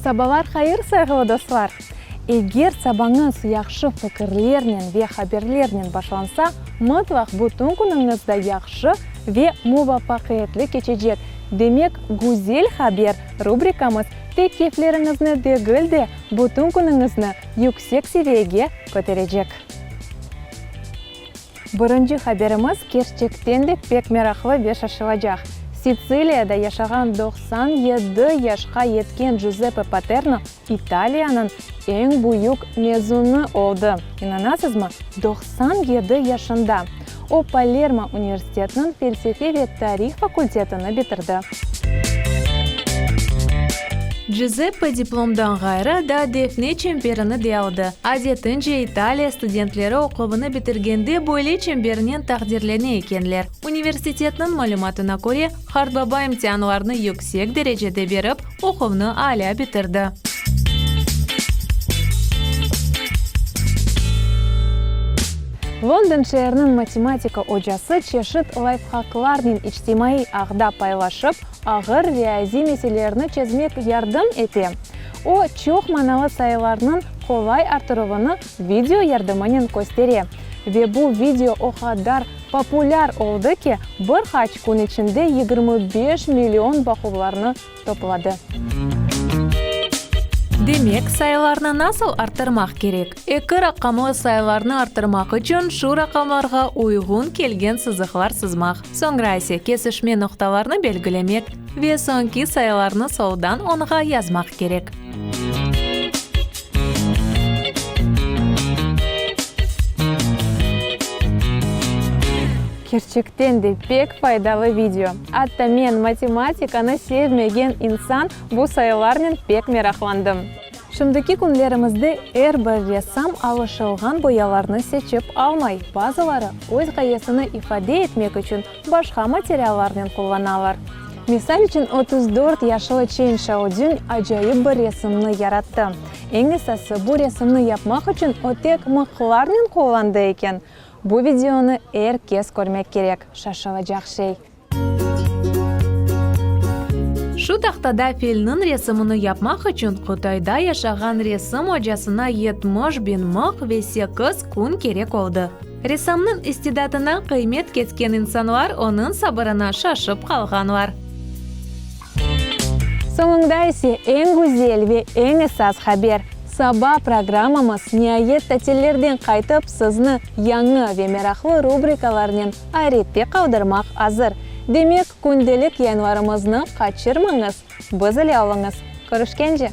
Сабалар хайыр сайғылы достар. Егер сабаңыз яқшы пікірлерінен ве хаберлерінен башланса, мұтлақ бұтын күніңізді яқшы ве мувапақиетлі кечежек. Демек, гүзел хабер рубрикамыз тек кефлеріңізні дегілді бұтын күніңізні yüksek seviyеге көтережек. Бірінші хаберіміз керчектен де пек мерақлы ве шашылажақ. Сицилияда яшаған 97 яшқа еткен Джузеппе Патерно Италияның ең бұйық мезуны олды. Инанасыз ма? 97 яшында. О Палермо университетінің фельсефе ве тарих факультетіні бітірді. Джузеппе дипломдан ғайры да дефне чемпионы де алды. Адетінше Италия студентлері оқуыны бітіргенде бойлы чемпионен тақдирлене екенлер. Университетінің мәліматына көре, Хардбаба имтиhanlarını yüksek дәрежеде беріп, оқуыны аля бітірді. Лондон шәрінің математика очасы чешіт лайфхаклармен ичтимаи ағда пайлашып, ағыр риязи меселеріні чезмек ярдым ете. О чоқ маналы сайыларының қолай артырывыны видео ярдыманен көстере. Ве бұл видео оқадар популяр олды ке, бір хач күн ішінде 25 миллион бақыларыны топлады. Демек, сайыларны насыл артырмақ керек? Екі рақамлы сайыларны артырмақ үшін шу рақамларға ұйғын келген сызықлар сызмақ. Соңра әсе кесішме нұқталарны белгілемек, ве соңки сайыларны солдан оныға язмақ керек. Керчектен де пек пайдалы видео. Атта мен математиканы sevмеген инсан бұл сайылармен пек мерақландым. Шымдыки күнлерімізді әрбір ресам алышылған бояларны сечіп алмай, базалары өз ғаясыны ифаде етмек үшін башқа материаллармен қолланалар. Мисал үшін 34 яшылы Чейн Шаодзюн ажайып бір ресімні яратты. Еңгісасы бұл ресімні yapmaq үшін отек мықлармен қолланды екен. Бұл видеоны әркез көрмек керек. Шашылы жақшей. Шу тақтада фелінің ресіміні yapmaq үшін Қытайда яшаған ресім очасына 70 бен мық ве 8 күн керек олды. Ресамның истидатына қимет кеткен инсанлар оның сабырына шашып қалғанлар. Соңында есе ең гүзел ве ең esas хабер. Саба программамыз ниайет тәтелерден қайтып сызны яңы ве мерақлы рубрикаларынан айретпе қалдырмақ азыр. Демек, күнделік январымызны қачырмаңыз, біз іле алыңыз. Көрішкенже!